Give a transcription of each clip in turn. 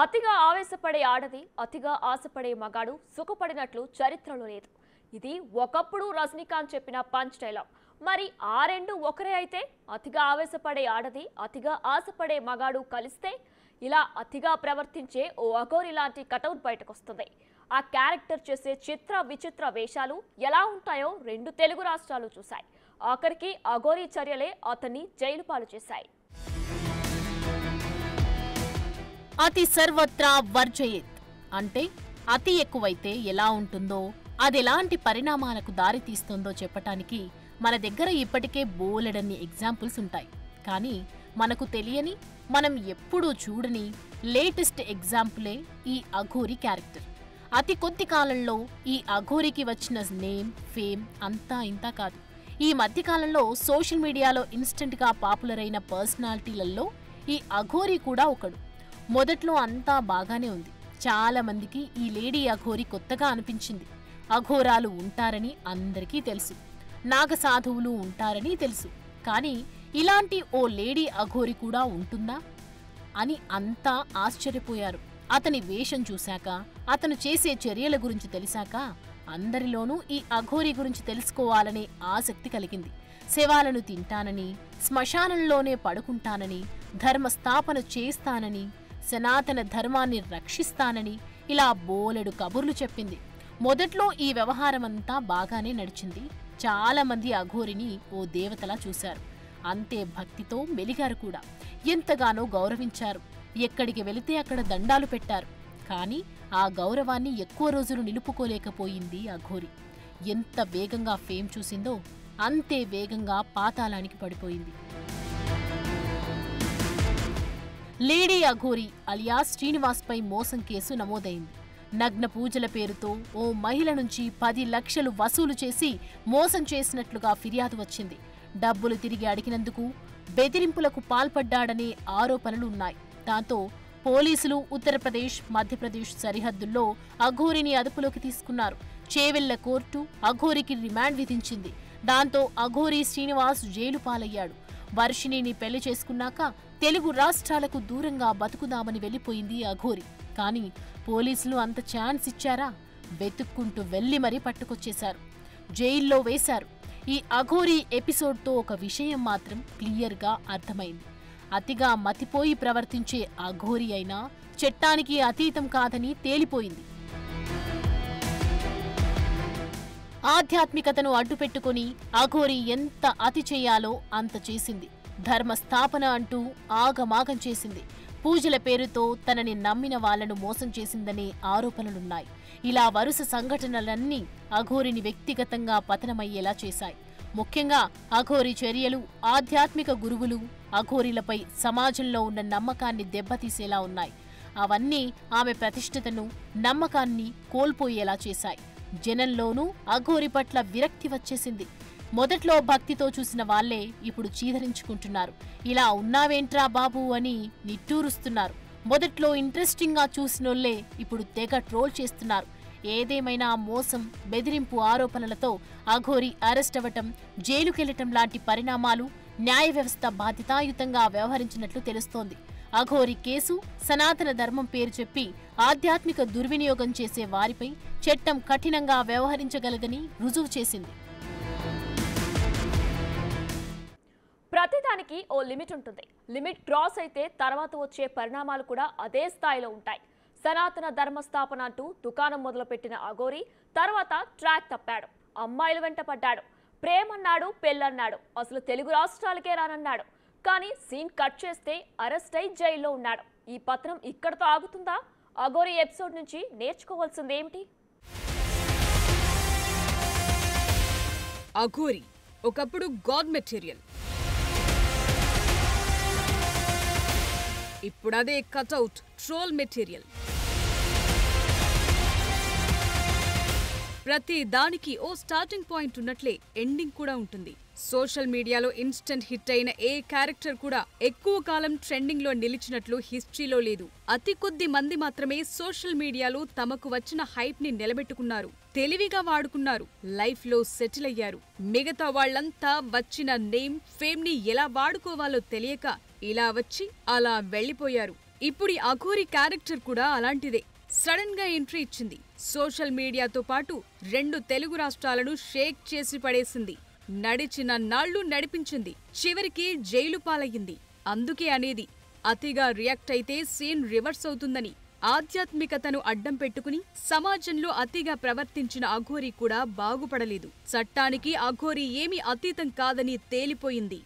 అతిగా ఆవేశపడే ఆడది, అతిగా ఆశపడే మగాడు సుఖపడినట్లు చరిత్రలో లేదు. ఇది ఒకప్పుడు రజనీకాంత్ చెప్పిన పంచ్ డైలాగ్. మరి ఆ రెండు ఒకరే అయితే అతిగా ఆవేశపడే ఆడది, అతిగా ఆశపడే మగాడు కలిస్తే ఇలా అతిగా ప్రవర్తించే ఓ అఘోరి లాంటి కటౌట్ బయటకు వస్తుంది. ఆ క్యారెక్టర్ చేసే చిత్ర విచిత్ర వేషాలు ఎలా ఉంటాయో రెండు తెలుగు రాష్ట్రాలు చూశాయి. ఆఖరికి అఘోరి చర్యలే అతన్ని జైలు పాలు చేశాయి. అతి సర్వత్రా వర్జయేత్ అంటే అతి ఎక్కువైతే ఎలా ఉంటుందో, అదెలాంటి పరిణామాలకు దారి తీస్తుందో చెప్పటానికి మన దగ్గర ఇప్పటికే బోలెడన్ని ఎగ్జాంపుల్స్ ఉంటాయి. కానీ మనకు తెలియని, మనం ఎప్పుడూ చూడని లేటెస్ట్ ఎగ్జాంపులే ఈ అఘోరి క్యారెక్టర్. అతి కొద్ది కాలంలో ఈ అఘోరికి వచ్చిన నేమ్, ఫేమ్ అంతా ఇంతా కాదు. ఈ మధ్యకాలంలో సోషల్ మీడియాలో ఇన్స్టెంట్గా పాపులర్ అయిన పర్సనాలిటీలలో ఈ అఘోరి కూడా ఒకడు. మొదట్లో అంతా బాగానే ఉంది. చాలా మందికి ఈ లేడీ అఘోరి కొత్తగా అనిపించింది. అఘోరాలు ఉంటారని అందరికీ తెలుసు, నాగసాధువులు ఉంటారని తెలుసు. కానీ ఇలాంటి ఓ లేడీ అఘోరి కూడా ఉంటుందా అని అంతా ఆశ్చర్యపోయారు. అతని వేషం చూశాక, అతను చేసే చర్యల గురించి తెలిసాక అందరిలోనూ ఈ అఘోరి గురించి తెలుసుకోవాలనే ఆసక్తి కలిగింది. శవాలను తింటానని, శ్మశానంలోనే పడుకుంటానని, ధర్మస్థాపన చేస్తానని, సనాతన ధర్మాన్ని రక్షిస్తానని ఇలా బోలెడు కబుర్లు చెప్పింది. మొదట్లో ఈ వ్యవహారమంతా బాగానే నడిచింది. చాలా మంది అఘోరిని ఓ దేవతలా చూశారు. అంతే భక్తితో మెలిగారు కూడా. ఎంతగానో గౌరవించారు. ఎక్కడికి వెళితే అక్కడ దండాలు పెట్టారు. కానీ ఆ గౌరవాన్ని ఎక్కువ రోజులు నిలుపుకోలేకపోయింది అఘోరి. ఎంత వేగంగా ఫేమ్ చూసిందో అంతే వేగంగా పాతాళానికి పడిపోయింది. లేడీ అఘోరి అలియాస్ శ్రీనివాస్పై మోసం కేసు నమోదైంది. నగ్న పూజల పేరుతో ఓ మహిళ నుంచి 10 లక్షలు వసూలు చేసి మోసం చేసినట్లుగా ఫిర్యాదు వచ్చింది. డబ్బులు తిరిగి అడిగినందుకు బెదిరింపులకు పాల్పడ్డాడనే ఆరోపణలు ఉన్నాయి. దాంతో పోలీసులు ఉత్తరప్రదేశ్, మధ్యప్రదేశ్ సరిహద్దుల్లో అఘోరిని అదుపులోకి తీసుకున్నారు. చేవెళ్ల కోర్టు అఘోరికి రిమాండ్ విధించింది. దాంతో అఘోరి శ్రీనివాస్ జైలు పాలయ్యాడు. వర్షిణిని పెళ్లి చేసుకున్నాక తెలుగు రాష్ట్రాలకు దూరంగా బతుకుదామని వెళ్లిపోయింది అఘోరి. కానీ పోలీసులు అంత ఛాన్స్ ఇచ్చారా? వెతుక్కుంటూ వెళ్లి మరీ పట్టుకొచ్చేశారు, జైల్లో వేశారు. ఈ అఘోరి ఎపిసోడ్తో ఒక విషయం మాత్రం క్లియర్గా అర్థమైంది. అతిగా మతిపోయి ప్రవర్తించే అఘోరి అయినా చట్టానికి అతీతం కాదని తేలిపోయింది. ఆధ్యాత్మికతను అడ్డుపెట్టుకుని అఘోరి ఎంత అతి చేయాలో అంత చేసింది. ధర్మస్థాపన అంటూ ఆగమాగం చేసింది. పూజల పేరుతో తనని నమ్మిన వాళ్లను మోసం చేసిందనే ఆరోపణలున్నాయి. ఇలా వరుస సంఘటనలన్నీ అఘోరిని వ్యక్తిగతంగా పతనమయ్యేలా చేశాయి. ముఖ్యంగా అఘోరి చర్యలు ఆధ్యాత్మిక గురువులు, అఘోరిలపై సమాజంలో ఉన్న నమ్మకాన్ని దెబ్బతీసేలా ఉన్నాయి. అవన్నీ ఆమె ప్రతిష్టతను, నమ్మకాన్ని కోల్పోయేలా చేశాయి. జనంలోనూ అఘోరి పట్ల విరక్తి వచ్చేసింది. మొదట్లో భక్తితో చూసిన వాళ్లే ఇప్పుడు చీదరించుకుంటున్నారు. ఇలా ఉన్నావేంట్రా బాబు అని నిట్టూరుస్తున్నారు. మొదట్లో ఇంట్రెస్టింగ్గా చూసినోళ్లే ఇప్పుడు తెగ ట్రోల్ చేస్తున్నారు. ఏదేమైనా మోసం, బెదిరింపు ఆరోపణలతో అఘోరి అరెస్ట్ అవ్వటం, జైలుకెళ్లటం లాంటి పరిణామాలు న్యాయ వ్యవస్థ బాధ్యతాయుతంగా వ్యవహరించినట్లు తెలుస్తోంది. అఘోరి కేసు సనాతన ధర్మం పేరు చెప్పి ఆధ్యాత్మిక దుర్వినియోగం చేసే వారిపై చట్టం కఠినంగా వ్యవహరించగలదని రుజువు చేసింది. ప్రతిదానికి ఓ లిమిట్ ఉంటుంది. లిమిట్ క్రాస్ అయితే తర్వాత వచ్చే పరిణామాలు కూడా అదే స్థాయిలో ఉంటాయి. సనాతన ధర్మస్థాపన అంటూ దుకాణం మొదలుపెట్టిన అఘోరి తర్వాత ట్రాక్ తప్పాడు. అమ్మాయిల వెంట పడ్డాడు, ప్రేమన్నాడు, పెళ్ళన్నాడు, అసలు తెలుగు రాష్ట్రాలకే రానన్నాడు. కానీ సీన్ కట్ చేస్తే అరెస్ట్ అయి జైల్లో ఉన్నాడు. ఈ పత్రం ఇక్కడతో ఆగుతుందా? అఘోరి ఎపిసోడ్ నుంచి నేర్చుకోవాల్సింది ఏమిటి? అఘోరి ఒకప్పుడు గాడ్ మెటీరియల్, ఇప్పుడదే కటౌట్ ట్రోల్ మెటీరియల్. ప్రతి దానికి ఓ స్టార్టింగ్ పాయింట్ ఉన్నట్లే ఎండింగ్ కూడా ఉంటుంది. సోషల్ మీడియాలో ఇన్స్టెంట్ హిట్ అయిన ఏ క్యారెక్టర్ కూడా ఎక్కువ కాలం ట్రెండింగ్ లో నిలిచినట్లు హిస్టరీలో లేదు. అతి కొద్ది మంది మాత్రమే సోషల్ మీడియాలో తమకు వచ్చిన హైప్ ని నిలబెట్టుకున్నారు, తెలివిగా వాడుకున్నారు, లైఫ్ లో సెటిల్ అయ్యారు. మిగతా వాళ్లంతా వచ్చిన నేమ్, ఫేమ్ ని ఎలా వాడుకోవాలో తెలియక ఇలా వచ్చి అలా వెళ్లిపోయారు. ఇప్పుడు ఈ అఘోరి క్యారెక్టర్ కూడా అలాంటిదే. సడన్ గా ఎంట్రీ ఇచ్చింది. సోషల్ మీడియాతో పాటు 2 తెలుగు రాష్ట్రాలను షేక్ చేసి పడేసింది. నడిచిన నాళ్లు నడిపించింది. చివరికి జైలు పాలయ్యింది. అందుకే అనేది అతిగా రియాక్ట్ అయితే సీన్ రివర్స్ అవుతుందని. ఆధ్యాత్మికతను అడ్డం పెట్టుకుని సమాజంలో అతిగా ప్రవర్తించిన అఘోరి కూడా బాగుపడలేదు. చట్టానికి అఘోరి ఏమీ అతీతం కాదని తేలిపోయింది.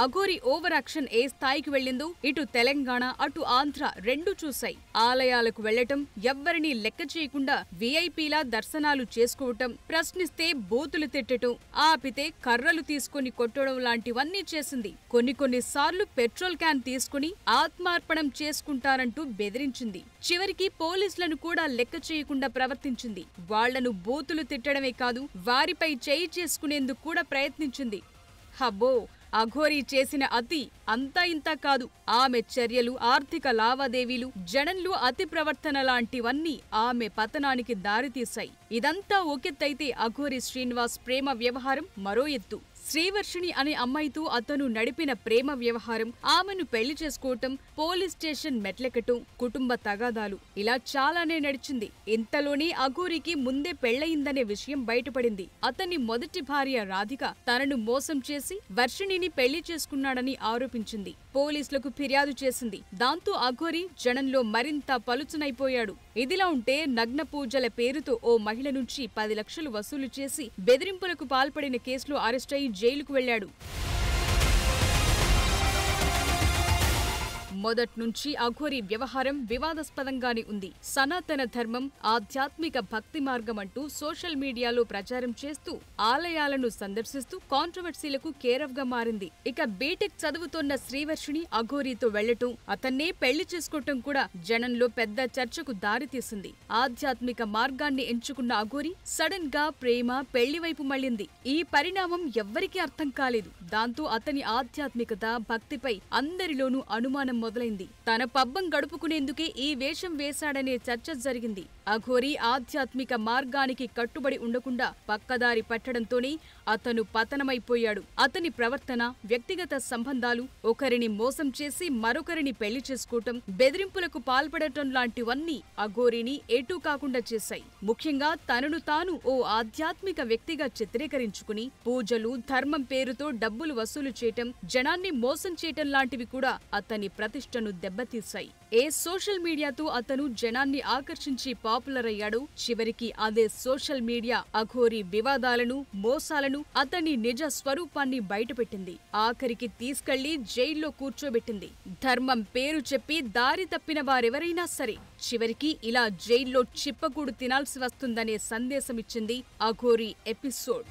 అఘోరి ఓవర్ యాక్షన్ ఏ స్థాయికి వెళ్లిందో ఇటు తెలంగాణ అటు ఆంధ్ర రెండూ చూశాయి. ఆలయాలకు వెళ్లటం, ఎవ్వరినీ లెక్క చేయకుండా వీఐపీలా దర్శనాలు చేసుకోవటం, ప్రశ్నిస్తే బూతులు తిట్టటం, ఆపితే కర్రలు తీసుకుని కొట్టడం లాంటివన్నీ చేసింది. కొన్ని సార్లు పెట్రోల్ క్యాన్ తీసుకుని ఆత్మార్పణం చేసుకుంటారంటూ బెదిరించింది. చివరికి పోలీసులను కూడా లెక్క చేయకుండా ప్రవర్తించింది. వాళ్లను బూతులు తిట్టడమే కాదు, వారిపై చేయి చేసుకునేందుకు కూడా ప్రయత్నించింది. హబ్బో, అఘోరి చేసిన అతి అంతా ఇంతా కాదు. ఆమె చర్యలు, ఆర్థిక లావాదేవీలు, జనంలో అతి ప్రవర్తన లాంటివన్నీ ఆమె పతనానికి దారితీశాయి. ఇదంతా ఒకెత్తైతే అఘోరి శ్రీనివాస్ ప్రేమ వ్యవహారం మరో ఎత్తు. శ్రీవర్షిణి అనే అమ్మాయితో అతను నడిపిన ప్రేమ వ్యవహారం, ఆమెను పెళ్లి చేసుకోవటం, పోలీస్ స్టేషన్ మెట్లెక్కటం, కుటుంబ తగాదాలు, ఇలా చాలానే నడిచింది. ఇంతలోనే అఘోరికి ముందే పెళ్లయిందనే విషయం బయటపడింది. అతని మొదటి భార్య రాధిక తనను మోసం చేసి వర్షిణిని పెళ్లి చేసుకున్నాడని ఆరోపించింది. పోలీసులకు ఫిర్యాదు చేసింది. దాంతో అఘోరి జనంలో మరింత పలుచనైపోయాడు. ఇదిలా ఉంటే నగ్న పూజల పేరుతో ఓ మహిళ నుంచి 10 లక్షలు వసూలు చేసి బెదిరింపులకు పాల్పడిన కేసులో అరెస్టై జైలుకు వెళ్లాడు. మొదట్నుంచి అఘోరి వ్యవహారం వివాదాస్పదంగానే ఉంది. సనాతన ధర్మం, ఆధ్యాత్మిక భక్తి మార్గం అంటూ సోషల్ మీడియాలో ప్రచారం చేస్తూ ఆలయాలను సందర్శిస్తూ కాంట్రవర్సీలకు కేరఫ్ గా మారింది. ఇక బీటెక్ చదువుతోన్న శ్రీవర్షిణి అఘోరితో వెళ్లటం, అతన్నే పెళ్లి చేసుకోవటం కూడా జనంలో పెద్ద చర్చకు దారితీసింది. ఆధ్యాత్మిక మార్గాన్ని ఎంచుకున్న అఘోరి సడన్ గా ప్రేమ, పెళ్లి వైపు మళ్లింది. ఈ పరిణామం ఎవ్వరికీ అర్థం కాలేదు. దాంతో అతని ఆధ్యాత్మికత, భక్తిపై అందరిలోనూ అనుమానం మొదలైంది. తన పబ్బం గడుపుకునేందుకే ఈ వేషం వేశాడనే చర్చ జరిగింది. అఘోరి ఆధ్యాత్మిక మార్గానికి కట్టుబడి ఉండకుండా పక్కదారి పట్టడంతోనే అతను పతనమైపోయాడు. అతని ప్రవర్తన, వ్యక్తిగత సంబంధాలు, ఒకరిని మోసం చేసి మరొకరిని పెళ్లి చేసుకోవటం, బెదిరింపులకు పాల్పడటం లాంటివన్నీ అఘోరిని ఎటూ కాకుండా చేశాయి. ముఖ్యంగా తనను తాను ఓ ఆధ్యాత్మిక వ్యక్తిగా చిత్రీకరించుకుని పూజలు, ధర్మం పేరుతో డబ్బులు వసూలు చేయటం, జనాన్ని మోసం చేయటం లాంటివి కూడా అతని ప్రతిష్టను దెబ్బతీశాయి. ఏ సోషల్ మీడియాతో అతను జనాన్ని ఆకర్షించి పాపులర్ అయ్యాడో చివరికి అదే సోషల్ మీడియా అఘోరి వివాదాలను, మోసాలను, అతని నిజ స్వరూపాన్ని బయటపెట్టింది. ఆఖరికి తీసుకెళ్లి జైల్లో కూర్చోబెట్టింది. ధర్మం పేరు చెప్పి దారి తప్పిన వారెవరైనా సరే చివరికి ఇలా జైల్లో చిప్పకూడు తినాల్సి వస్తుందనే సందేశమిచ్చింది అఘోరి ఎపిసోడ్.